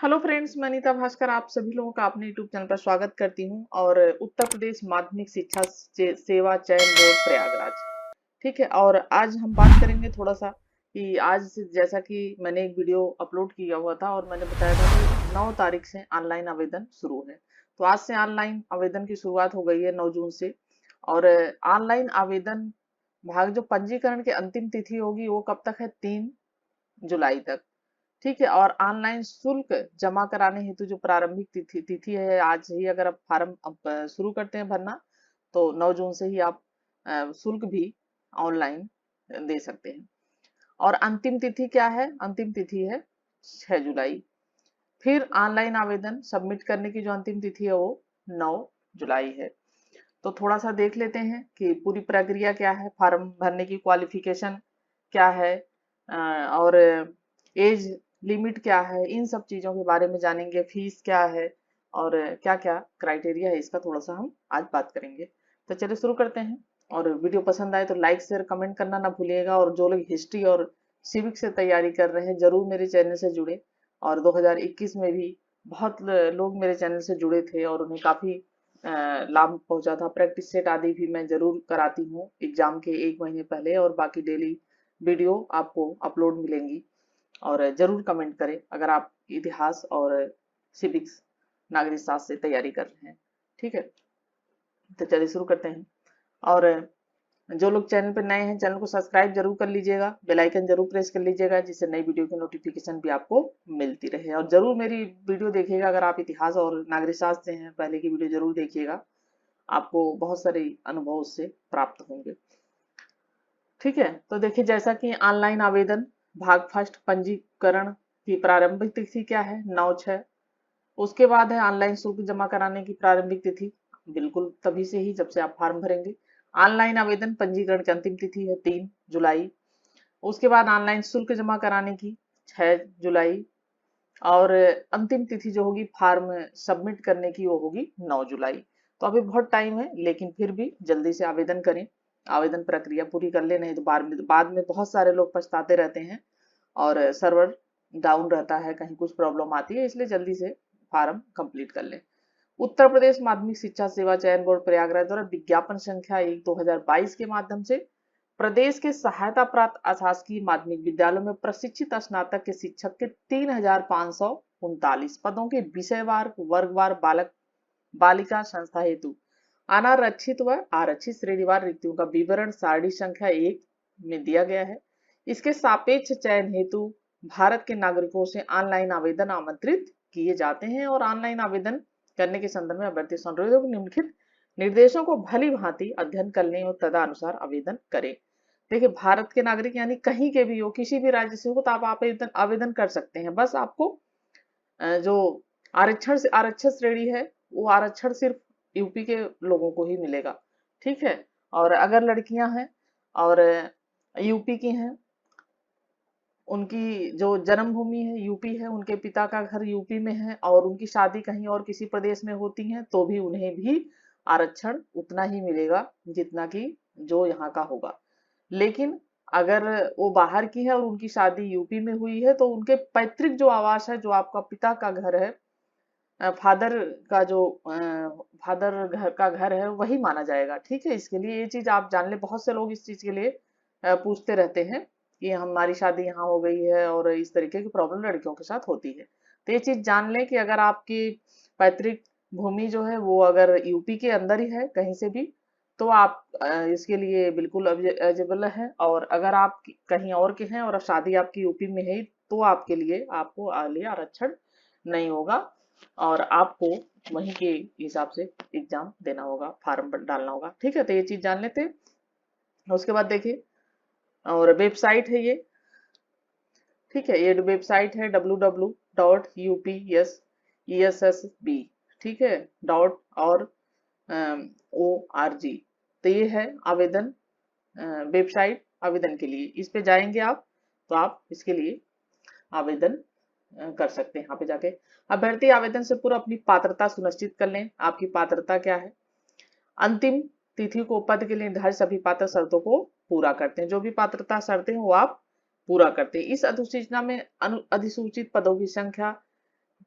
Hello friends, मैं अनीता भास्कर आप सभी लोगों का अपने यूट्यूब चैनल पर स्वागत करती हूं। और उत्तर प्रदेश माध्यमिक शिक्षा सेवा चयन बोर्ड प्रयागराज, ठीक है। और आज हम बात करेंगे थोड़ा सा कि आज जैसा कि मैंने एक वीडियो अपलोड किया हुआ था और मैंने बताया था कि 9 तारीख से ऑनलाइन आवेदन शुरू है। तो आज से ऑनलाइन आवेदन की शुरुआत हो गई है 9 जून से। और ऑनलाइन आवेदन भाग जो पंजीकरण की अंतिम तिथि होगी वो कब तक है? 3 जुलाई तक, ठीक है। और ऑनलाइन शुल्क जमा कराने हेतु जो प्रारंभिक तिथि है आज ही, अगर आप फार्म शुरू करते हैं भरना तो 9 जून से ही आप शुल्क भी ऑनलाइन दे सकते हैं। और अंतिम तिथि क्या है? अंतिम तिथि है 6 जुलाई। फिर ऑनलाइन आवेदन सबमिट करने की जो अंतिम तिथि है वो 9 जुलाई है। तो थोड़ा सा देख लेते हैं कि पूरी प्रक्रिया क्या है, फॉर्म भरने की क्वालिफिकेशन क्या है, और एज लिमिट क्या है, इन सब चीजों के बारे में जानेंगे। फीस क्या है और क्या क्या क्राइटेरिया है, इसका थोड़ा सा हम आज बात करेंगे। तो चलिए शुरू करते हैं। और वीडियो पसंद आए तो लाइक शेयर कमेंट करना ना भूलिएगा। और जो लोग हिस्ट्री और सिविक से तैयारी कर रहे हैं जरूर मेरे चैनल से जुड़े। और 2021 में भी बहुत लोग मेरे चैनल से जुड़े थे और उन्हें काफी लाभ पहुंचा था। प्रैक्टिस सेट आदि भी मैं जरूर कराती हूँ एग्जाम के 1 महीने पहले, और बाकी डेली वीडियो आपको अपलोड मिलेंगी। और जरूर कमेंट करें अगर आप इतिहास और सिविक्स नागरिक शास्त्र से तैयारी कर रहे हैं, ठीक है। तो चलिए शुरू करते हैं। और जो लोग चैनल पर नए हैं चैनल को सब्सक्राइब जरूर कर लीजिएगा, बेल आइकन जरूर प्रेस कर लीजिएगा जिससे नई वीडियो की नोटिफिकेशन भी आपको मिलती रहे। और जरूर मेरी वीडियो देखिएगा, अगर आप इतिहास और नागरिक शास्त्र से हैं पहले की वीडियो जरूर देखिएगा, आपको बहुत सारे अनुभव उससे प्राप्त होंगे, ठीक है। तो देखिए, जैसा कि ऑनलाइन आवेदन भाग फर्स्ट पंजीकरण की प्रारंभिक तिथि क्या है? 9/6। उसके बाद है ऑनलाइन शुल्क जमा कराने की प्रारंभिक तिथि, बिल्कुल तभी से ही जब से आप फॉर्म भरेंगे। ऑनलाइन आवेदन पंजीकरण की अंतिम तिथि है 3 जुलाई। उसके बाद ऑनलाइन शुल्क जमा कराने की 6 जुलाई। और अंतिम तिथि जो होगी फॉर्म सबमिट करने की वो होगी 9 जुलाई। तो अभी बहुत टाइम है, लेकिन फिर भी जल्दी से आवेदन करें, आवेदन प्रक्रिया पूरी कर ले, नहीं तो बाद में बहुत सारे लोग पछताते रहते हैं और सर्वर डाउन रहता है, कहीं कुछ प्रॉब्लम आती है, इसलिए जल्दी से फॉर्म कंप्लीट कर लें। उत्तर प्रदेश माध्यमिक शिक्षा सेवा चयन बोर्ड प्रयागराज द्वारा विज्ञापन संख्या 1/2022 के माध्यम से प्रदेश के सहायता प्राप्त अशासकीय माध्यमिक विद्यालयों में प्रशिक्षित स्नातक के शिक्षक के 3,539 पदों के विषयवार वर्गवार बालक बालिका संस्था हेतु अनारक्षित व आरक्षित श्रेणीवार रिक्तियों का विवरण सारणी संख्या 1 में दिया गया है। इसके सापेक्ष चयन हेतु भारत के नागरिकों से ऑनलाइन आवेदन आमंत्रित किए जाते हैं। और ऑनलाइन आवेदन करने के संदर्भ में अभ्यर्थी संशोधित निम्नलिखित निर्देशों को भली भांति अध्ययन कर लें और तदनुसार आवेदन करें। देखिए, भारत के नागरिक यानी कहीं के भी हो, किसी भी राज्य से हो, तो आप आवेदन आवेदन कर सकते हैं। बस आपको जो आरक्षण से आरक्षित श्रेणी है वो आरक्षण सिर्फ यूपी के लोगों को ही मिलेगा, ठीक है। और अगर लड़कियां हैं और यूपी की हैं, उनकी जो जन्मभूमि है यूपी है, उनके पिता का घर यूपी में है और उनकी शादी कहीं और किसी प्रदेश में होती है, तो भी उन्हें भी आरक्षण उतना ही मिलेगा जितना कि जो यहाँ का होगा। लेकिन अगर वो बाहर की है और उनकी शादी यूपी में हुई है तो उनके पैतृक जो आवास है, जो आपका पिता का घर है, फादर का जो फादर घर का घर है, वही माना जाएगा, ठीक है। इसके लिए ये चीज आप जान ले, बहुत से लोग इस चीज के लिए पूछते रहते हैं कि हमारी शादी यहाँ हो गई है, और इस तरीके की प्रॉब्लम लड़कियों के साथ होती है। तो ये चीज जान लें कि अगर आपकी पैतृक भूमि जो है वो अगर यूपी के अंदर ही है कहीं से भी, तो आप इसके लिए बिल्कुल एलिजिबल है। और अगर आप कहीं और के हैं और शादी आपकी यूपी में है, तो आपके लिए आपको लिए आरक्षण नहीं होगा और आपको वहीं के हिसाब से एग्जाम देना होगा, फॉर्म डालना होगा, ठीक है। तो ये चीज जान लेते हैं। उसके बाद देखिए, और वेबसाइट है ये, ठीक है। ये वेबसाइट है www.upsessb, ठीक है, .org। तो ये है आवेदन वेबसाइट आवेदन के लिए, इस पे जाएंगे आप तो आप इसके लिए आवेदन कर सकते हैं। यहाँ पे जाके अभ्यर्थी आवेदन से पूर्व अपनी पात्रता सुनिश्चित कर लें। आपकी पात्रता क्या है? अंतिम तिथि को पद के लिए निर्धारित सभी पात्र शर्तों को पूरा करते हैं। जो भी पात्रता शर्तें हैं वो आप पूरा करते हैं। इस अधिसूचना में अधिसूचित पदों की संख्या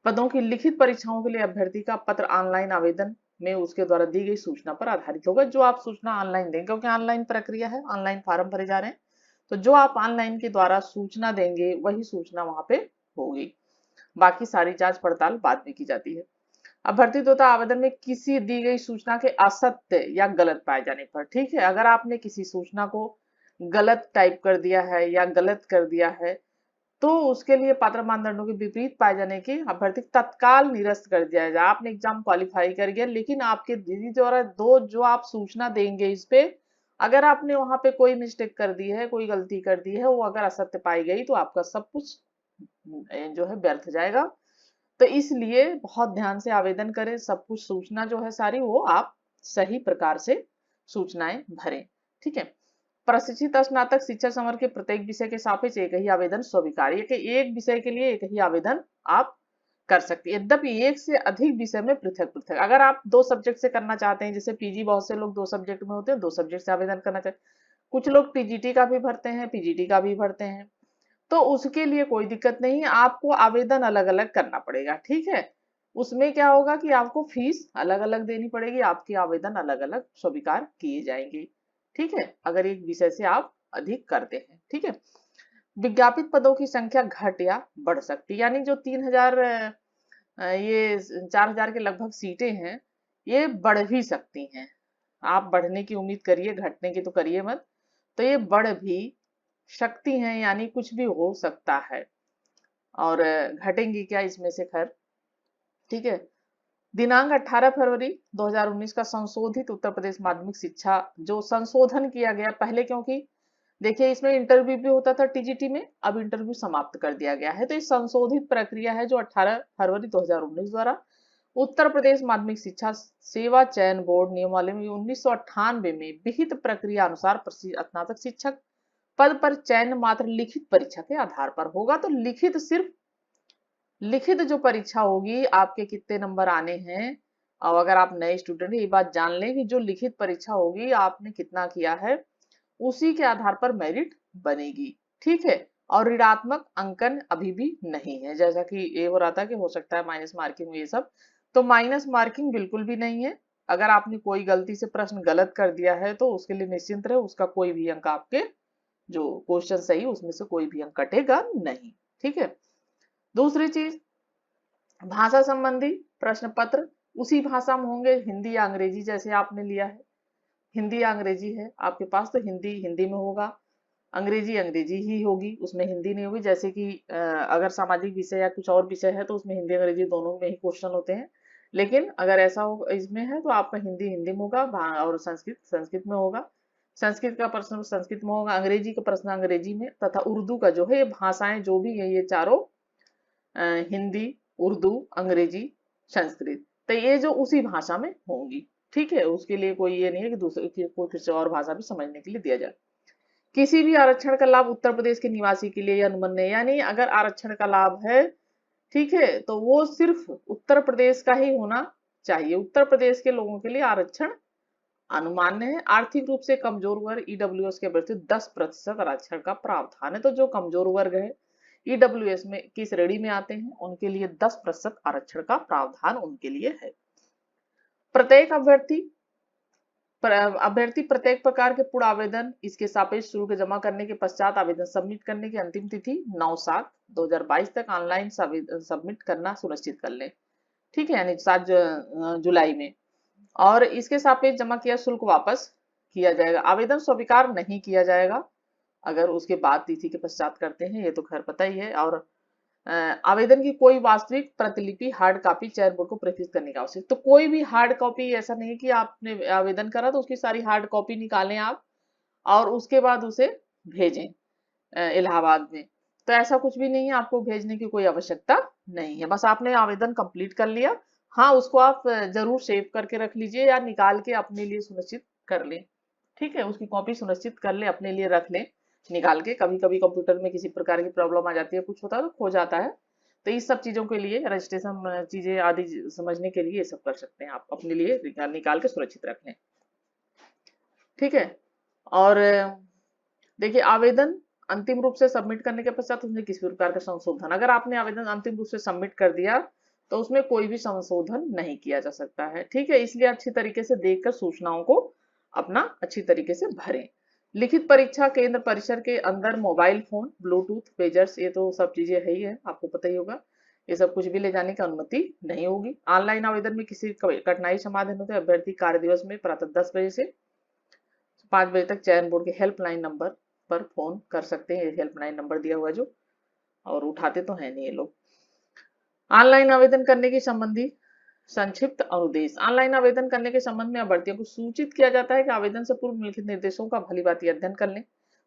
पदों की लिखित परीक्षाओं के लिए अभ्यर्थी का पत्र ऑनलाइन आवेदन में उसके द्वारा दी गई सूचना पर आधारित होगा। जो आप सूचना ऑनलाइन देंगे, क्योंकि ऑनलाइन प्रक्रिया है, ऑनलाइन फॉर्म भरे जा रहे हैं, तो जो आप ऑनलाइन के द्वारा सूचना देंगे वही सूचना वहां पे होगी। बाकी सारी जांच पड़ताल बाद में की जाती है। अभ्यर्थी तथा आवेदन में किसी दी गई सूचना के असत्य या गलत पाए जाने पर, ठीक है, अगर आपने किसी सूचना को गलत टाइप कर दिया है या गलत कर दिया है, तो उसके लिए पात्र मानदंडों के विपरीत पाए जाने की अभ्यर्थी तत्काल निरस्त कर दिया जाए। आपने एग्जाम क्वालिफाई कर गया, लेकिन आपके दीदी द्वारा दो जो आप सूचना देंगे इस पे, अगर आपने वहां पे कोई मिस्टेक कर दी है, कोई गलती कर दी है, वो अगर असत्य पाई गई, तो आपका सब कुछ जो है व्यर्थ जाएगा। तो इसलिए बहुत ध्यान से आवेदन करें, सब कुछ सूचना जो है सारी वो आप सही प्रकार से सूचनाएं भरें। ठीक है। प्रशिक्षित स्नातक शिक्षा समर के प्रत्येक विषय के सापेक्ष एक ही आवेदन स्वीकार्य, कि एक विषय के लिए एक ही आवेदन आप कर सकते हैं। यद्यपि एक से अधिक विषय में पृथक पृथक, अगर आप दो सब्जेक्ट से करना चाहते हैं, जैसे पीजी बहुत से लोग दो सब्जेक्ट में होते हैं, दो सब्जेक्ट से आवेदन करना चाहते हैं, कुछ लोग टीजीटी का भी भरते हैं, पीजीटी का भी भरते हैं, तो उसके लिए कोई दिक्कत नहीं है, आपको आवेदन अलग अलग करना पड़ेगा। ठीक है। उसमें क्या होगा कि आपको फीस अलग अलग देनी पड़ेगी, आपके आवेदन अलग अलग स्वीकार किए जाएंगे। ठीक है, अगर एक विषय से आप अधिक करते हैं। ठीक है। विज्ञापित पदों की संख्या घट या बढ़ सकती है, यानी जो 3000 ये 4000 के लगभग सीटें हैं, ये बढ़ भी सकती हैं। आप बढ़ने की उम्मीद करिए, घटने की तो करिए मत। तो ये बढ़ भी शक्ति हैं, यानी कुछ भी हो सकता है, और घटेंगी क्या इसमें से, खैर। ठीक है। दिनांक 18 फरवरी 2019 का संशोधित उत्तर प्रदेश माध्यमिक शिक्षा, जो संशोधन किया गया पहले, क्योंकि देखिए इसमें इंटरव्यू भी होता था टीजीटी में, अब इंटरव्यू समाप्त कर दिया गया है, तो इस संशोधित प्रक्रिया है जो 18 फरवरी 2019 द्वारा उत्तर प्रदेश माध्यमिक शिक्षा सेवा चयन बोर्ड नियमावली में 1998 में विहित प्रक्रिया अनुसार स्नातक शिक्षक पद पर चयन मात्र लिखित परीक्षा के आधार पर होगा। तो लिखित, सिर्फ लिखित जो परीक्षा होगी, आपके कितने नंबर आने हैं, और अगर आप नए स्टूडेंट हैं, ये बात जान लें कि जो लिखित परीक्षा होगी, आपने कितना किया है, उसी के आधार पर मेरिट बनेगी। ठीक है। और ऋणात्मक अंकन अभी भी नहीं है, जैसा कि ये हो रहा था कि हो सकता है माइनस मार्किंग ये सब, तो माइनस मार्किंग बिल्कुल भी नहीं है। अगर आपने कोई गलती से प्रश्न गलत कर दिया है, तो उसके लिए निश्चिंत रहे, उसका कोई भी अंक आपके जो क्वेश्चन सही उसमें से कोई भी अंक कटेगा नहीं। ठीक है। दूसरी चीज, भाषा संबंधी प्रश्न पत्र उसी भाषा में होंगे, हिंदी या अंग्रेजी, जैसे आपने लिया है हिंदी या अंग्रेजी है आपके पास, तो हिंदी हिंदी में होगा, अंग्रेजी अंग्रेजी ही होगी, उसमें हिंदी नहीं होगी। जैसे कि अगर सामाजिक विषय या कुछ और विषय है, तो उसमें हिंदी अंग्रेजी दोनों में ही क्वेश्चन होते हैं, लेकिन अगर ऐसा हो इसमें है, तो आपका हिंदी हिंदी में होगा, और संस्कृत संस्कृत में होगा, संस्कृत का प्रश्न संस्कृत में होगा, अंग्रेजी का प्रश्न अंग्रेजी में, तथा उर्दू का जो है, ये भाषाएं जो भी है, ये चारों हिंदी, उर्दू, अंग्रेजी, संस्कृत, तो ये जो उसी भाषा में होंगी। ठीक है। उसके लिए कोई ये नहीं है कि दूसरे कोई किसी और भाषा भी समझने के लिए दिया जाए। किसी भी आरक्षण का लाभ उत्तर प्रदेश के निवासी के लिए अनुमन्य, यानी अगर आरक्षण का लाभ है, ठीक है, तो वो सिर्फ उत्तर प्रदेश का ही होना चाहिए। उत्तर प्रदेश के लोगों के लिए आरक्षण अनुमान्य है। आर्थिक रूप से कमजोर वर्ग ईडब्ल्यूएस के अभ्यर्थी 10% आरक्षण का प्रावधान है। तो जो कमजोर वर्ग है, ईडब्ल्यूएस में की श्रेणी में आते हैं, उनके लिए 10% आरक्षण का प्रावधान उनके लिए है। प्रत्येक अभ्यर्थी प्रत्येक प्रकार के पूर्ण आवेदन इसके सापेक्ष शुल्क जमा करने के पश्चात आवेदन सबमिट करने की अंतिम तिथि 9/7/2022 तक ऑनलाइन सबमिट करना सुनिश्चित कर लें। ठीक है, यानी 7 जुलाई में, और इसके सापेक्ष जमा किया शुल्क वापस किया जाएगा। आवेदन स्वीकार नहीं किया जाएगा अगर उसके बाद तिथि के पश्चात करते हैं, ये तो खैर पता ही है। और आवेदन की कोई वास्तविक प्रतिलिपि हार्ड कॉपी चयन बोर्ड को प्रेषित करने की आवश्यक, तो कोई भी हार्ड कॉपी, ऐसा नहीं कि आपने आवेदन करा तो उसकी सारी हार्ड कॉपी निकालें आप और उसके बाद उसे भेजें इलाहाबाद में, तो ऐसा कुछ भी नहीं है, आपको भेजने की कोई आवश्यकता नहीं है। बस आपने आवेदन कंप्लीट कर लिया, हाँ, उसको आप जरूर सेव करके रख लीजिए या निकाल के अपने लिए सुनिश्चित कर लें। ठीक है, उसकी कॉपी सुनिश्चित कर ले, अपने लिए रख लें निकाल के। कभी कभी कंप्यूटर में किसी प्रकार की प्रॉब्लम आ जाती है, कुछ होता है तो खो जाता है, तो इस सब चीजों के लिए, रजिस्ट्रेशन चीजें आदि समझने के लिए ये सब कर सकते हैं, आप अपने लिए निकाल के सुरक्षित रख लें। ठीक है। और देखिए, आवेदन अंतिम रूप से सबमिट करने के पश्चात उसमें किसी प्रकार का संशोधन, अगर आपने आवेदन अंतिम रूप से सबमिट कर दिया, तो उसमें कोई भी संशोधन नहीं किया जा सकता है। ठीक है, इसलिए अच्छी तरीके से देखकर सूचनाओं को अपना अच्छी तरीके से भरें। लिखित परीक्षा केंद्र परिसर के अंदर मोबाइल फोन, ब्लूटूथ, पेजर्स, ये तो सब चीजें है ही है, आपको पता ही होगा। ये सब कुछ भी ले जाने की अनुमति नहीं होगी। ऑनलाइन आवेदन में किसी कठिनाई समाधान होते अभ्यर्थी कार्य दिवस में प्रातः 10 बजे से 5 बजे तक चयन बोर्ड के हेल्पलाइन नंबर पर फोन कर सकते हैं। हेल्पलाइन नंबर दिया हुआ है जो, और उठाते तो है नहीं ये लोग। ऑनलाइन आवेदन करने की संबंधी संक्षिप्त अनुदेश। ऑनलाइन आवेदन करने के संबंध में अभ्यर्थियों को सूचित किया जाता है कि आवेदन से पूर्व निम्नलिखित निर्देशों का भलीभांति अध्ययन कर लें,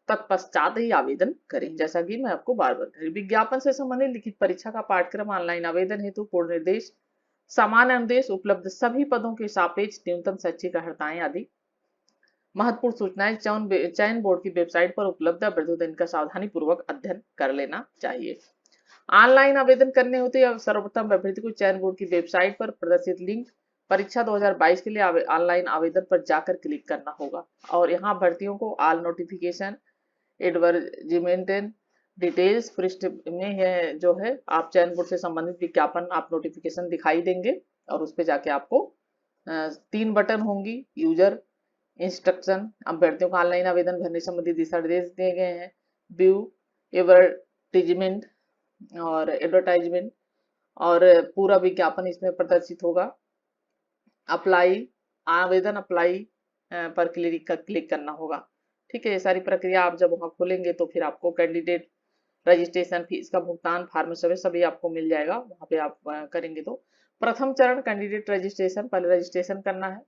तत्पश्चात ही आवेदन करें। जैसा कि मैं आपको बार बार कह रही, विज्ञापन से संबंधित लिखित परीक्षा का पाठ्यक्रम, ऑनलाइन आवेदन हेतु पूर्ण निर्देश, सामान्य अनुदेश, उपलब्ध सभी पदों के सापेक्ष न्यूनतम शैक्षिक अर्हताएं आदि महत्वपूर्ण सूचनाएं चयन बोर्ड की वेबसाइट पर उपलब्ध है। अभ्यर्थियों को इनका सावधानी पूर्वक अध्ययन कर लेना चाहिए। ऑनलाइन आवेदन करने होते हैं सर्वप्रथम अभ्यर्थी को चयन बोर्ड की वेबसाइट पर प्रदर्शित लिंक परीक्षा 2022 के लिए ऑनलाइन आवेदन पर जाकर क्लिक करना होगा, और यहाँ अभ्यर्थियों को ऑल नोटिफिकेशन, एडवर्टाइजमेंट, डिटेल्स पृष्ठ में है जो है आप चयन बोर्ड से संबंधित विज्ञापन आप नोटिफिकेशन दिखाई देंगे, और उस पर जाके आपको 3 बटन होंगी। यूजर इंस्ट्रक्शन, अभ्यर्थियों को ऑनलाइन आवेदन भरने संबंधी दिशा निर्देश दिए गए हैं। व्यू एडवर्टीजमेंट और एडवर्टाइजमेंट, और पूरा विज्ञापन इसमें प्रदर्शित होगा। अप्लाई, आवेदन अप्लाई पर क्लिक करना होगा। ठीक है, ये सारी प्रक्रिया आप जब वहां खोलेंगे तो फिर आपको कैंडिडेट रजिस्ट्रेशन फीस का भुगतान, फार्म सभी आपको मिल जाएगा वहां पे आप करेंगे। तो प्रथम चरण कैंडिडेट रजिस्ट्रेशन, पहले रजिस्ट्रेशन करना है।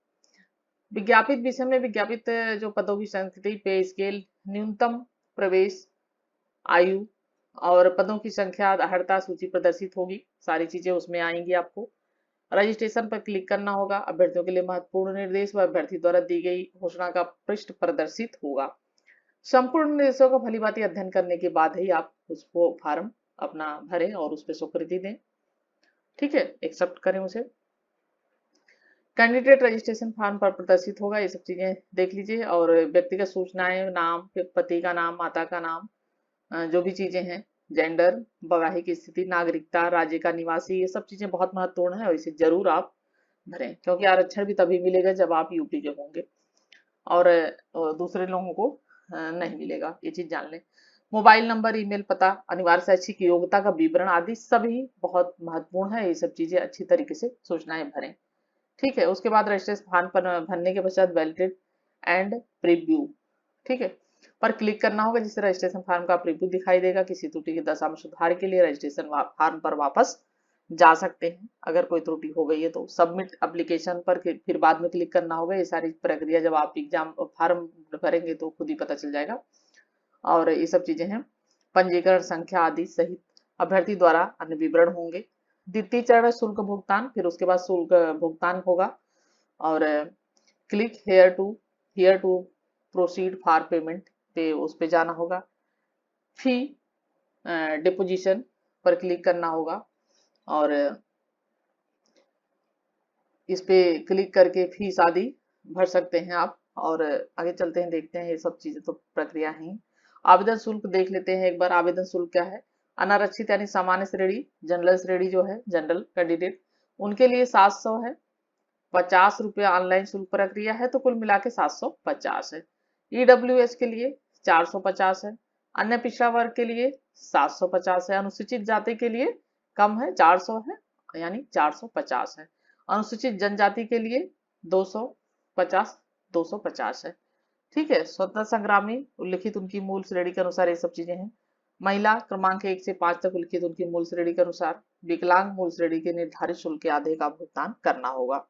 विज्ञापित विषय में विज्ञापित जो पदों की संस्कृति, पे स्केल, न्यूनतम प्रवेश आयु और पदों की संख्या, अर्हता सूची प्रदर्शित होगी। सारी चीजें उसमें आएंगी। आपको रजिस्ट्रेशन पर क्लिक करना होगा। अभ्यर्थियों के लिए महत्वपूर्ण निर्देश व अभ्यर्थी द्वारा दी गई घोषणा का पृष्ठ प्रदर्शित होगा। संपूर्ण निर्देशों का भलीभांति अध्ययन करने के बाद ही आप उसको फार्म अपना भरें और उस पर स्वीकृति दें। ठीक है, एक्सेप्ट करें उसे। कैंडिडेट रजिस्ट्रेशन फॉर्म पर प्रदर्शित होगा, ये सब चीजें देख लीजिए। और व्यक्तिगत सूचनाएं, नाम, पति का नाम, माता का नाम, जो भी चीजें हैं, जेंडर, वैवाहिक स्थिति, नागरिकता, राज्य का निवासी, ये सब चीजें बहुत महत्वपूर्ण है और इसे जरूर आप भरें, क्योंकि आरक्षण भी तभी मिलेगा जब आप यूपी के होंगे और दूसरे लोगों को नहीं मिलेगा। ये चीज जान लें। मोबाइल नंबर, ईमेल पता, अनिवार्य शैक्षिक योग्यता का विवरण आदि सभी बहुत महत्वपूर्ण है। ये सब चीजें अच्छी तरीके से सूचनाएं भरें। ठीक है, उसके बाद रजिस्ट्रेशन फॉर्म पर भरने के पश्चात वैलिडेट एंड प्रीव्यू, ठीक है, पर क्लिक करना होगा, जिससे रजिस्ट्रेशन फॉर्म का प्रीव्यू दिखाई देगा। किसी त्रुटि की दशा में सुधार के लिए रजिस्ट्रेशन फॉर्म पर वापस जा सकते हैं। अगर कोई त्रुटि हो गई है तो सबमिट एप्लीकेशन पर फिर बाद में क्लिक करना होगा। ये सारी प्रक्रिया जब आप एग्जाम फॉर्म भरेंगे तो खुद ही पता चल जाएगा। और ये सब चीजें हैं। पंजीकरण संख्या आदि सहित अभ्यर्थी द्वारा अन्य विवरण होंगे। द्वितीय चरण में शुल्क भुगतान, फिर उसके बाद शुल्क भुगतान होगा और click here to proceed for payment पे उस पे जाना होगा। फी डिपोजिशन पर क्लिक करना होगा और इस पे क्लिक करके फीस आदि भर सकते हैं आप। और आगे चलते हैं, देखते हैं, ये सब चीजें तो प्रक्रिया है। आवेदन शुल्क देख लेते हैं एक बार। आवेदन शुल्क क्या है? अनारक्षित यानी सामान्य श्रेणी, जनरल श्रेणी जो है, जनरल कैंडिडेट, उनके लिए 700 है। 50 रुपये ऑनलाइन शुल्क प्रक्रिया है, तो कुल मिला के 750 है। ईडब्ल्यूएस के लिए 450 है। अन्य पिछड़ा वर्ग के लिए 750 है। अनुसूचित जाति के लिए कम है, 400 है, यानी 450 है। अनुसूचित जनजाति के लिए 250 250 है। ठीक है, स्वतंत्र संग्रामी उल्लिखित उनकी मूल श्रेणी के अनुसार ये सब चीजें हैं। महिला क्रमांक 1 से 5 तक उल्लिखित उनकी मूल श्रेणी के अनुसार विकलांग मूल श्रेणी के निर्धारित शुल्क के आधे का भुगतान करना होगा।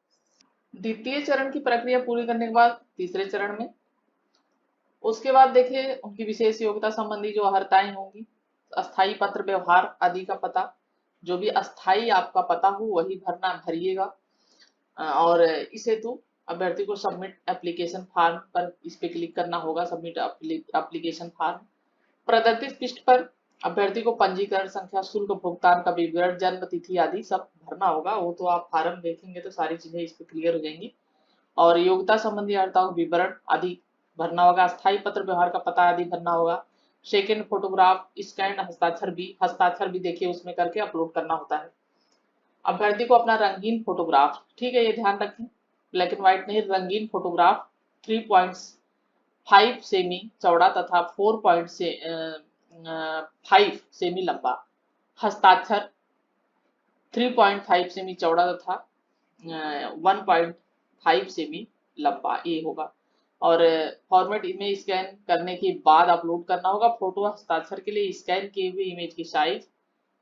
द्वितीय चरण की प्रक्रिया पूरी करने के बाद तीसरे चरण में, उसके बाद देखिए उनकी विशेष योग्यता संबंधी जो अर्हताएं होंगी, अस्थायी पत्र व्यवहार आदि का पता, जो भी अस्थायी आपका पता हो वही भरिएगा। और इस हेतु अभ्यर्थी को सबमिट एप्लीकेशन फॉर्म पर इस पे क्लिक करना होगा। सबमिट एप्लीकेशन फॉर्म प्रदत्त पृष्ठ पर अभ्यर्थी को पंजीकरण संख्या, शुल्क भुगतान का विवरण, जन्म तिथि आदि सब भरना होगा। वो तो आप फॉर्म देखेंगे तो सारी चीजें इस पे क्लियर हो जाएंगी। और योग्यता संबंधी अर्हताओं का विवरण आदि भरना होगा। अस्थायी पत्र व्यवहार का पता आदि भरना होगा। सेकेंड फोटोग्राफ, स्कैन हस्ताक्षर भी देखिए उसमें करके अपलोड करना होता है। अभ्यर्थी को अपना रंगीन फोटोग्राफ, ठीक है ये ध्यान रखें, ब्लैक एंड व्हाइट नहीं, रंगीन फोटोग्राफ 3.5 सेमी चौड़ा तथा 4.5 सेमी लंबा, हस्ताक्षर 3.5 सेमी चौड़ा तथा 1.5 सेमी लंबा ये होगा। और फॉर्मेट इमेज स्कैन करने के बाद अपलोड करना होगा। फोटो हस्ताक्षर के लिए स्कैन किए हुए इमेज की साइज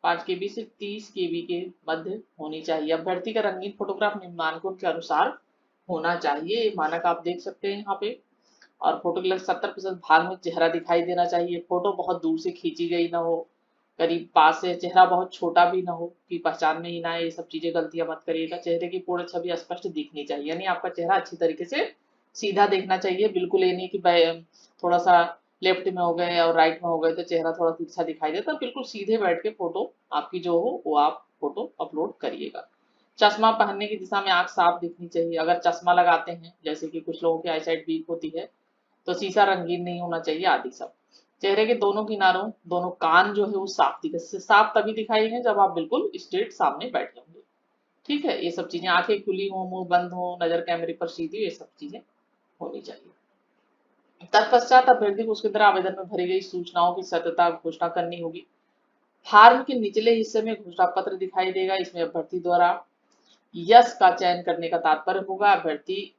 5 KB से 30 KB के मध्य होनी चाहिए। अभ्यर्थी का रंगीन फोटोग्राफ निम्नांकों के अनुसार होना चाहिए, ये मानक आप देख सकते हैं यहाँ पे। और फोटो के लगभग 70% भाग में चेहरा दिखाई देना चाहिए। फोटो बहुत दूर से खींची गई ना हो, करीब पास से, चेहरा बहुत छोटा भी ना हो कि पहचान में ही ना आए, ये सब चीजें गलतियां मत करिएगा। चेहरे की पूर्ण छवि स्पष्ट दिखनी चाहिए, यानी आपका चेहरा अच्छी तरीके से सीधा देखना चाहिए। बिल्कुल ये नहीं कि थोड़ा सा लेफ्ट में हो गए और राइट में हो गए तो चेहरा थोड़ा तिरछा दिखाई देता। बिल्कुल सीधे बैठ के फोटो आपकी जो हो वो आप फोटो अपलोड करिएगा। चश्मा पहनने की दिशा में आंख साफ दिखनी चाहिए। अगर चश्मा लगाते हैं, जैसे कि कुछ लोगों की आईसाइट वीक होती है, तो शीशा रंगीन नहीं होना चाहिए आदि सब। चेहरे के दोनों किनारों, दोनों कान जो है वो साफ दिखे, साफ तभी दिखाएंगे जब आप बिल्कुल स्ट्रेट सामने बैठे होंगे। ठीक है, ये सब चीजें, आंखें खुली हो, मुंह बंद हो, नजर कैमरे पर सीधी, ये सब चीजें होनी चाहिए। तत्पश्चात अभ्यर्थी को उसके अंदर आवेदन में भरी गई सूचनाओं की सत्यता घोषणा करनी होगी। फॉर्म के निचले हिस्से में घोषणा पत्र दिखाई देगा, इसमें अभ्यर्थी द्वारा यस का चयन करने का तात्पर्य होगा। अभ्यर्थी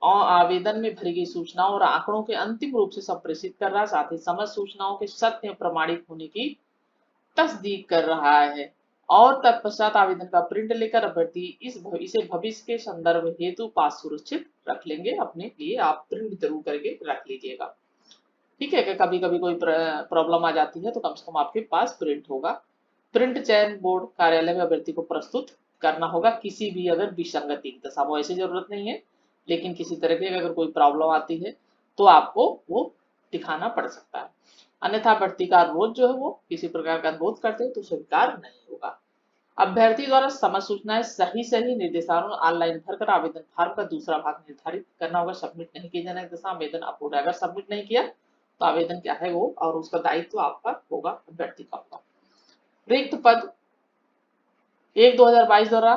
और आवेदन में भरी गई सूचनाओं और आंकड़ों के अंतिम रूप से संप्रेषित कर रहा है, साथ ही समस्त सूचनाओं के सत्य प्रमाणित होने की तस्दीक कर रहा है। और तत्पश्चात आवेदन का प्रिंट लेकर अभ्यर्थी इसे भविष्य के संदर्भ हेतु पास सुरक्षित रख लेंगे, अपने लिए आप प्रिंट जरूर करके रख लीजिएगा। ठीक है, कि कभी कभी कोई प्रॉब्लम आ जाती है तो कम से कम आपके पास प्रिंट होगा। प्रिंट चयन बोर्ड कार्यालय में अभ्यर्थी को प्रस्तुत करना होगा। किसी भी अगर विसंगति की दशा, वो ऐसी जरूरत नहीं है, लेकिन किसी तरह की अगर कोई प्रॉब्लम आती है तो आपको वो दिखाना पड़ सकता है। अन्यथा अभ्यर्थी का अनुरोध जो है वो किसी प्रकार का अनुरोध करते हैं तो स्वीकार नहीं होगा। अभ्यर्थी द्वारा समस्त सूचनाएं सही सही निर्देशानुसार ऑनलाइन भरकर आवेदन फॉर्म का दूसरा भाग निर्धारित करना होगा। सबमिट नहीं किए जाने की दशा आवेदन अपलोड, अगर सबमिट नहीं किया तो आवेदन क्या है वो, और उसका दायित्व आपका होगा, अभ्यर्थी का होगा। रिक्त पद 1/2022 द्वारा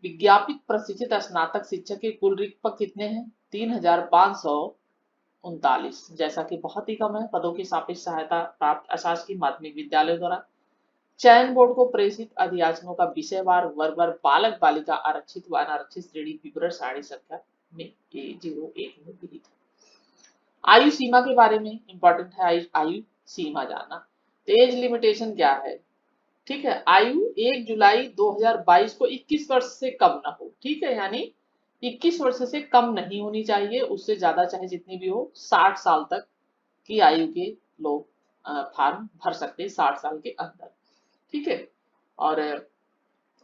विज्ञापित प्रशिक्षित स्नातक शिक्षक के कुल रिक्त पद कितने हैं? 3539, जैसा कि बहुत ही कम है। पदों की सापेक्ष सहायता प्राप्त अशासकीय माध्यमिक विद्यालय द्वारा चयन बोर्ड को प्रेषित अधियाचनों का विषयवार वर्गवार बालक बालिका आरक्षित व अनारक्षित श्रेणी विवरण सारणी संख्या में A01 में विहित है। आयु सीमा के बारे में इंपॉर्टेंट है, आयु सीमा जानना। तो एज लिमिटेशन क्या है? ठीक है, आयु 1 जुलाई 2022 को 21 वर्ष से कम ना हो। ठीक है, यानी 21 वर्ष से कम नहीं होनी चाहिए, उससे ज्यादा चाहे जितनी भी हो। 60 साल तक की आयु के लोग फॉर्म भर सकते हैं, 60 साल के अंदर। ठीक है, और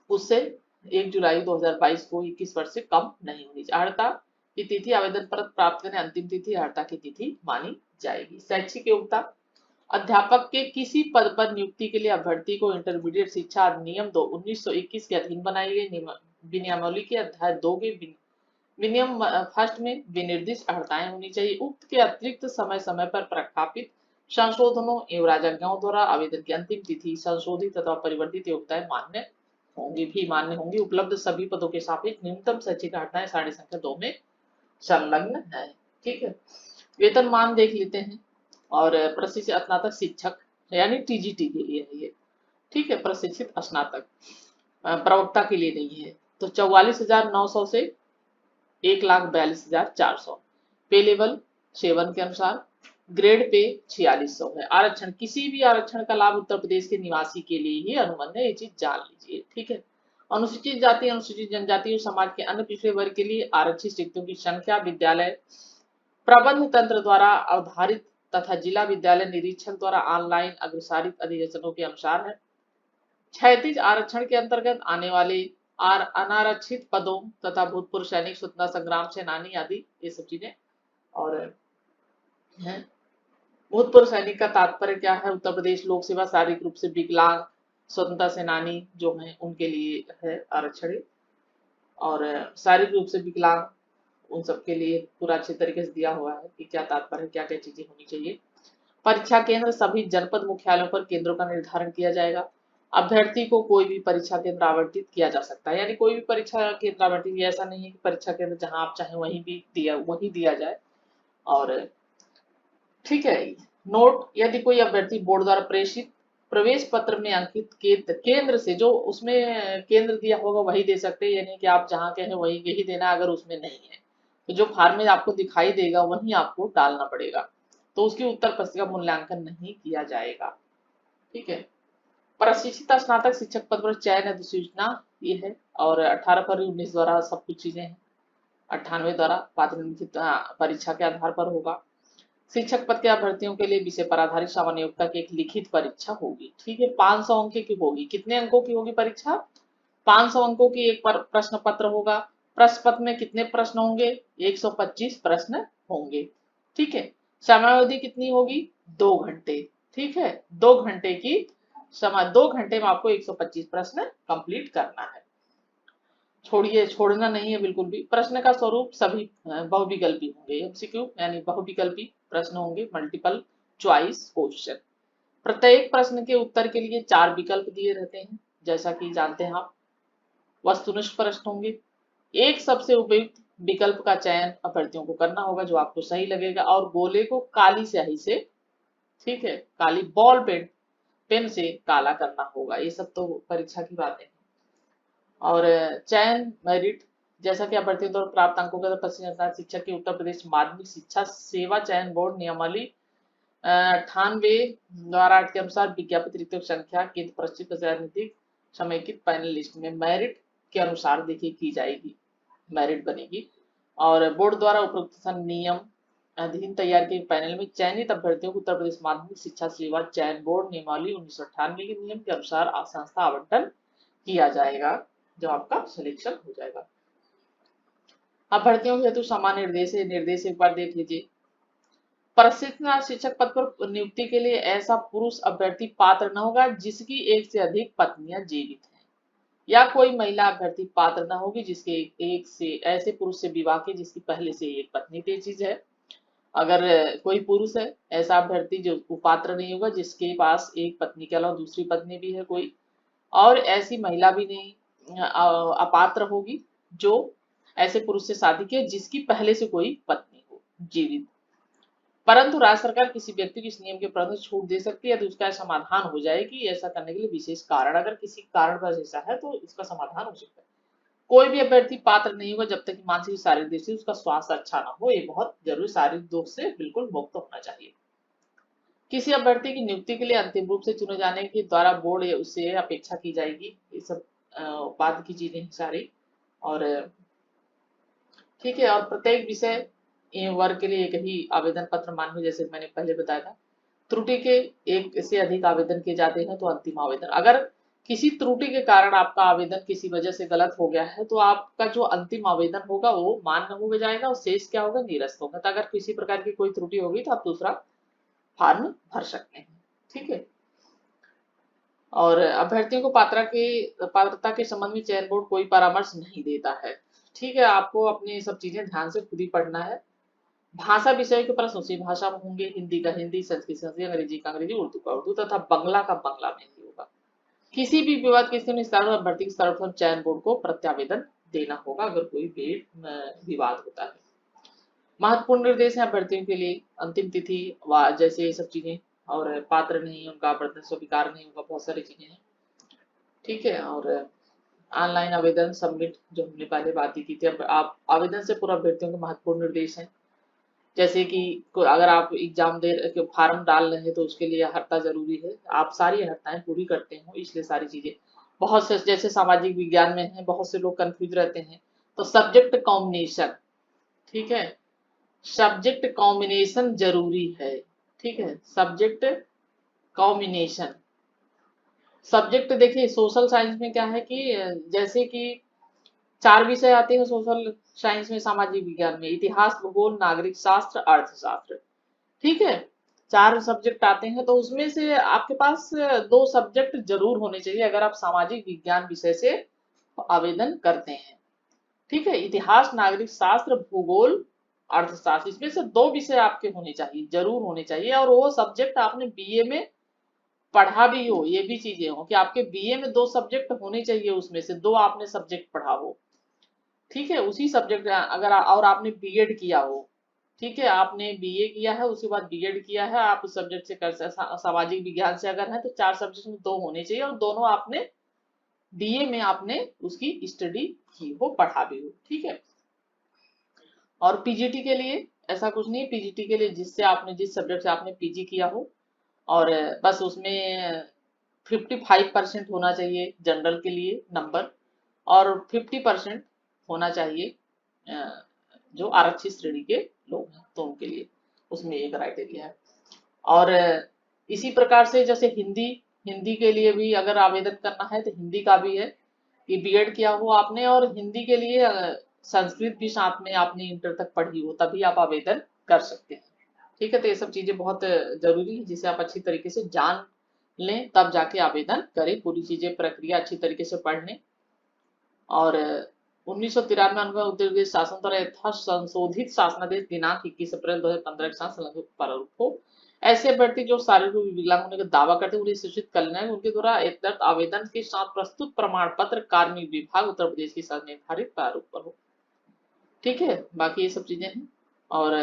उससे 1 जुलाई 2022 को 21 वर्ष से कम नहीं होनी चाहिए। अर्हता की तिथि आवेदन पत्र प्राप्त करने अंतिम तिथि अर्हता की तिथि मानी जाएगी। शैक्षिक योग्यता, अध्यापक के किसी पद पर नियुक्ति के लिए अभ्यर्थी को इंटरमीडिएट शिक्षा अधिनियम 1921 के अधीन बनाई गई विनियमावली के अध्याय 2 के विनियम फर्स्ट में विनिर्दिष्ट अर्हताएं होनी चाहिए। उक्त के अतिरिक्त समय समय पर प्रख्यापित संशोधनों एवं राजज्ञाओं द्वारा आवेदन की अंतिम तिथि संशोधित तथा परिवर्तित योग्यताएं मान्य होंगी। उपलब्ध सभी पदों के सापेक्ष न्यूनतम शैक्षिक अर्हताएं सारणी संख्या 2 में संलग्न है। ठीक है, वेतनमान देख लेते हैं। और प्रशिक्षित स्नातक शिक्षक यानी टीजीटी के लिए है ये। ठीक है, प्रशिक्षित स्नातक प्रवक्ता के लिए नहीं है। तो 44,900 से 1,42,400। पे लेवल 7 के अनुसार। ग्रेड पे 4600 है। आरक्षण, किसी भी आरक्षण का लाभ उत्तर प्रदेश के निवासी के लिए ही अनुबंध है, ये चीज जान लीजिए। ठीक है, अनुसूचित जाति अनुसूचित जनजाति और समाज के अन्य पिछड़े वर्ग के लिए आरक्षित रिक्तों की संख्या विद्यालय प्रबंध तंत्र द्वारा अवधारित तथा जिला विद्यालय निरीक्षक द्वारा ऑनलाइन अग्रसारित अधिसूचनाओं के अनुसार है। क्षैतिज आरक्षण के अंतर्गत आने वाले अनारक्षित पदों तथा भूतपूर्व सैनिक, स्वतंत्रता संग्राम सेनानी आदि ये सब चीजें। और है भूतपूर्व सैनिक का तात्पर्य क्या है? उत्तर प्रदेश लोक सेवा, शारीरिक रूप से विकलांग, स्वतंत्रता सेनानी जो हैं उनके लिए है आरक्षण। और शारीरिक रूप से विकलांग उन सबके लिए पूरा अच्छे तरीके से दिया हुआ है कि क्या तात्पर्य है, क्या क्या चीजें होनी चाहिए। परीक्षा केंद्र, सभी जनपद मुख्यालयों पर केंद्रों का निर्धारण किया जाएगा। अभ्यर्थी को कोई भी परीक्षा केंद्र आवंटित किया जा सकता है, यानी कोई भी परीक्षा केंद्र आवंटित, ऐसा नहीं है कि परीक्षा केंद्र जहां आप चाहें वहीं दिया जाए। और ठीक है, नोट, यदि कोई अभ्यर्थी बोर्ड द्वारा प्रेषित प्रवेश पत्र में अंकित केंद्र से, जो उसमें केंद्र दिया होगा वही दे सकते हैं, यानी कि आप जहाँ के हैं वही यही देना, अगर उसमें नहीं है तो जो फार्म में आपको दिखाई देगा वही आपको डालना पड़ेगा, तो उसकी उत्तर पुस्तिका मूल्यांकन नहीं किया जाएगा। ठीक है, प्रशिक्षित स्नातक शिक्षक पद पर चयन अधिसूचना ये है, और 18 फरवरी 19 द्वारा सब कुछ चीजें हैं, 98 द्वारा पात्रता परीक्षा के आधार पर होगा। शिक्षक पद के अभ्यर्थियों के लिए विषय पर आधारित सामान्य योग्यता की एक लिखित परीक्षा होगी। ठीक है, 500 अंक की होगी। कितने अंकों की होगी परीक्षा? 500 अंकों की एक प्रश्न पत्र होगा। प्रश्न पत्र में कितने प्रश्न होंगे? 125 प्रश्न होंगे। ठीक है, समयावधि कितनी होगी? 2 घंटे। ठीक है, 2 घंटे की समय, 2 घंटे में आपको 125 प्रश्न कंप्लीट करना है। छोड़ना नहीं है बिल्कुल भी। प्रश्न का स्वरूप सभी बहुविकल्पी होंगे, एमसीक्यू यानी बहुविकल्पी प्रश्न होंगे, मल्टीपल चॉइस क्वेश्चन। प्रत्येक प्रश्न के उत्तर के लिए 4 विकल्प दिए रहते हैं, जैसा कि जानते हैं आप। वस्तुनिष्ठ प्रश्न होंगे। एक सबसे उपयुक्त विकल्प का चयन अभ्यर्थियों को करना होगा जो आपको सही लगेगा, और गोले को काली स्याही से, ठीक है, काली बॉल पेन से काला करना होगा। ये सब तो परीक्षा की बातें हैं। और चयन मेरिट, जैसा कि अभ्यर्थियों द्वारा प्राप्त अंकों के प्रश्न शिक्षक के उत्तर प्रदेश माध्यमिक शिक्षा सेवा चयन बोर्ड नियमावली 98 द्वारा 8 के अनुसार विज्ञापित रिक्तों की संख्या केंद्र प्रस्तुत राजनीतिक समेकित पैनल लिस्ट में मेरिट के अनुसार देखिए की जाएगी, मेरिट बनेगी। और बोर्ड द्वारा उपरोक्त नियम अधीन तैयार किए पैनल में चयनित अभ्यर्थियों को उत्तर प्रदेश माध्यमिक शिक्षा सेवा चयन बोर्ड नियमावली 1998 के नियम के अनुसार संस्था आवंटन किया जाएगा, जो आपका सिलेक्शन हो जाएगा। अभ्यर्थियों के हेतु समान निर्देश एक बार देख लीजिए। प्रशिक्षण शिक्षक पद पर नियुक्ति के लिए ऐसा पुरुष अभ्यर्थी पात्र न होगा जिसकी एक से अधिक पत्नियां जीवित हैं, या कोई महिला अभ्यर्थी पात्र न होगी जिसके एक से ऐसे पुरुष से विवाह की जिसकी पहले से एक पत्नी तय चीज है। अगर कोई पुरुष है ऐसा अभ्यर्थी जो पात्र नहीं होगा जिसके पास एक पत्नी के अलावा दूसरी पत्नी भी है कोई, और ऐसी महिला भी नहीं अपात्र होगी जो ऐसे पुरुष से शादी की जिसकी पहले से कोई पत्नी हो जीवित। परंतु राज्य सरकार किसी व्यक्ति को इस नियम के प्रति छूट दे सकती है यदि उसका समाधान हो जाए कि ऐसा करने के लिए विशेष कारण, अगर किसी कारण पर ऐसा है तो इसका समाधान हो सकता है। कोई भी अभ्यर्थी पात्र नहीं होगा जब तक कि मानसिक शारीरिक दृष्टि से उसका स्वास्थ्य अच्छा ना हो, ये बहुत जरूरी, शारीरिक दोष से बिल्कुल मुक्त होना चाहिए। किसी अभ्यर्थी की नियुक्ति के लिए अंतिम रूप से चुने जाने के द्वारा बोर्ड उससे अपेक्षा की जाएगी, ये सब बाद की चीजें सारी। और ठीक है, और प्रत्येक विषय वर्ग के लिए एक ही आवेदन पत्र मान्य, जैसे मैंने पहले बताया था। त्रुटि के एक से अधिक आवेदन किए जाते हैं तो अंतिम आवेदन, अगर किसी त्रुटि के कारण आपका आवेदन किसी वजह से गलत हो गया है तो आपका जो अंतिम आवेदन होगा वो मान्य हो जाएगा और शेष क्या होगा? निरस्त होगा। तो अगर किसी प्रकार की कोई त्रुटि होगी तो आप दूसरा फॉर्म भर सकते हैं। ठीक है, और अभ्यर्थियों को पात्रता के संबंध में चयन बोर्ड कोई परामर्श नहीं देता है। ठीक है, आपको अपनी सब चीजें ध्यान से खुद ही पढ़ना है। भाषा विषय के प्रश्न उसी भाषा में होंगे, हिंदी का हिंदी, संस्कृत संस्कृत, अंग्रेजी का अंग्रेजी, उर्दू का उर्दू तथा बंगला का बंगला में ही होगा। किसी भी विवाद के स्थिति में अभ्यर्थी के सर्वप्रथम चयन बोर्ड को प्रत्यावेदन देना होगा अगर कोई विवाद होता है। महत्वपूर्ण निर्देश है अभ्यर्थियों के लिए, अंतिम तिथि जैसे ये सब चीजें, और पात्र नहीं उनका प्रश्न स्वीकार नहीं होगा, बहुत सारी चीजें हैं। ठीक है, और ऑनलाइन आवेदन सबमिट जो हमने पहले बात की थी। अब आप आवेदन से पूर्व अभ्यर्थियों के महत्वपूर्ण निर्देश हैं, जैसे कि अगर आप एग्जाम फॉर्म डाल रहे हैं तो उसके लिए हर्ता जरूरी है, आप सारी हर्ताएं पूरी करते हो, इसलिए सारी चीजें। बहुत से जैसे सामाजिक विज्ञान में है, बहुत से लोग कंफ्यूज रहते हैं, तो सब्जेक्ट कॉम्बिनेशन, ठीक है, सब्जेक्ट कॉम्बिनेशन जरूरी है। ठीक है, सब्जेक्ट कॉम्बिनेशन। सब्जेक्ट देखिए सोशल साइंस में क्या है कि जैसे कि 4 विषय आते हैं सोशल साइंस में, सामाजिक विज्ञान में इतिहास, भूगोल, नागरिक शास्त्र, अर्थशास्त्र। ठीक है, 4 सब्जेक्ट आते हैं, तो उसमें से आपके पास 2 सब्जेक्ट जरूर होने चाहिए अगर आप सामाजिक विज्ञान विषय से आवेदन करते हैं। ठीक है, इतिहास, नागरिक शास्त्र, भूगोल, अर्थशास्त्र, इसमें से 2 विषय आपके होने चाहिए, जरूर होने चाहिए, और वो सब्जेक्ट आपने बीए में पढ़ा भी हो, ये भी चीजें हो कि आपके बीए में 2 सब्जेक्ट होने चाहिए, उसमें से 2 आपने सब्जेक्ट पढ़ा हो, ठीक है, उसी सब्जेक्ट अगर और आपने बीएड किया हो, ठीक है, आपने बीए किया है उसके बाद बीएड किया है, आप उस सब्जेक्ट से कर सामाजिक विज्ञान से अगर है तो 4 सब्जेक्ट में 2 होने चाहिए, और दोनों आपने बीए में आपने उसकी स्टडी की हो, पढ़ा भी हो, ठीक है। और पीजीटी के लिए ऐसा कुछ नहीं, पीजीटी के लिए जिस सब्जेक्ट से आपने पीजी किया हो, और बस उसमें 55% होना चाहिए जनरल के लिए नंबर, और 50% होना चाहिए जो आरक्षित श्रेणी के लोग हैं तो उनके लिए, उसमें एक क्राइटेरिया है। और इसी प्रकार से जैसे हिंदी हिंदी के लिए भी अगर आवेदन करना है तो हिंदी का भी है कि बीएड किया हो आपने, और हिंदी के लिए संस्कृत भी साथ में आपने इंटर तक पढ़ी हो, तभी आप आवेदन कर सकते हैं, ठीक है। तो ये सब चीजें बहुत जरूरी है जिसे आप अच्छी तरीके से जान लें, तब जाके आवेदन करें, पूरी चीजें प्रक्रिया अच्छी तरीके से पढ़ लें। और 1993 में उत्तर प्रदेश शासन द्वारा यथा संशोधित शासनादेश दिनांक 21 अप्रैल 2015 के साथ संलग्न प्रारूप हो, ऐसे अभ्यर्थी जो शारीरिक रूप से विकलांग होने का दावा करते हैं उन्हें सूचित कर लेना है उनके द्वारा एक आवेदन के साथ प्रस्तुत प्रमाण पत्र कार्मिक विभाग उत्तर प्रदेश के साथ निर्धारित प्रारूप पर हो, ठीक है। बाकी ये सब चीजें हैं। और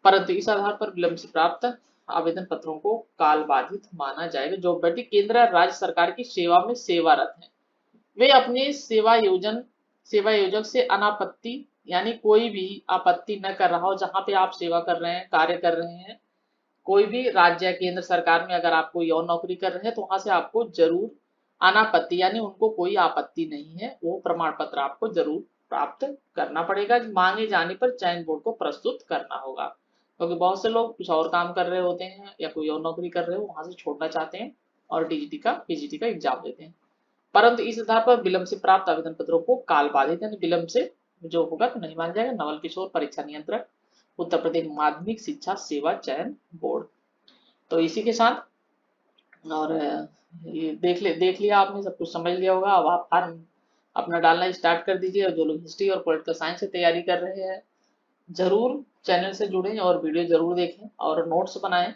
परंतु इस आधार पर विलंब से प्राप्त आवेदन पत्रों को काल बाधित माना जाएगा। जो अभ्यर्थी केंद्र या राज्य सरकार की सेवा में सेवारत है, वे अपने सेवा योजक से अनापत्ति, यानी कोई भी आपत्ति न कर रहा हो, जहां पे आप सेवा कर रहे हैं, कार्य कर रहे हैं, कोई भी राज्य या केंद्र सरकार में अगर आप कोई और नौकरी कर रहे हैं तो वहां से आपको जरूर अनापत्ति, यानी उनको कोई आपत्ति नहीं है, वो प्रमाण पत्र आपको जरूर प्राप्त करना पड़ेगा, मांगे जाने पर चयन बोर्ड को प्रस्तुत करना होगा। क्योंकि बहुत से लोग कुछ और काम कर रहे होते हैं या कोई और नौकरी कर रहे हो, वहां से छोड़ना चाहते हैं और पीजीटी का एग्जाम देते हैं, परंतु इस आधार पर विलंब से प्राप्त आवेदन पत्रों को काल बाधित, यानी विलंब से जो होगा तो नहीं माना जाएगा। नवल किशोर परीक्षा नियंत्रक, उत्तर प्रदेश माध्यमिक शिक्षा सेवा चयन बोर्ड। तो इसी के साथ, और ये देख लिया आपने, सब कुछ समझ लिया होगा। अब आप फॉर्म अपना डालना स्टार्ट कर दीजिए, और जो लोग हिस्ट्री और पॉलिटिकल साइंस से तैयारी कर रहे हैं जरूर चैनल से जुड़ें और वीडियो जरूर देखें और नोट्स बनाएं,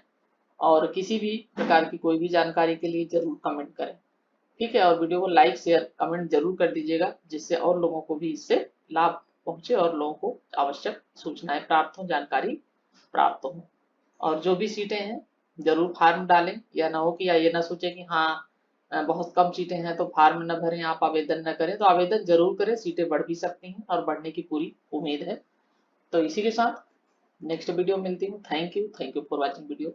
और किसी भी प्रकार की कोई भी जानकारी के लिए जरूर कमेंट करें, ठीक है। और वीडियो को लाइक शेयर कमेंट जरूर कर दीजिएगा, जिससे और लोगों को भी इससे लाभ पहुंचे और लोगों को आवश्यक सूचनाएं प्राप्त हो, जानकारी प्राप्त हो। और जो भी सीटें हैं जरूर फार्म डालें, या ना हो कि या ये ना सोचे कि हाँ बहुत कम सीटें हैं तो फार्म न भरें, आप आवेदन न करें, तो आवेदन जरूर करें, सीटें बढ़ भी सकती हैं और बढ़ने की पूरी उम्मीद है। तो इसी के साथ नेक्स्ट वीडियो मिलती हूँ। Thank you for watching video.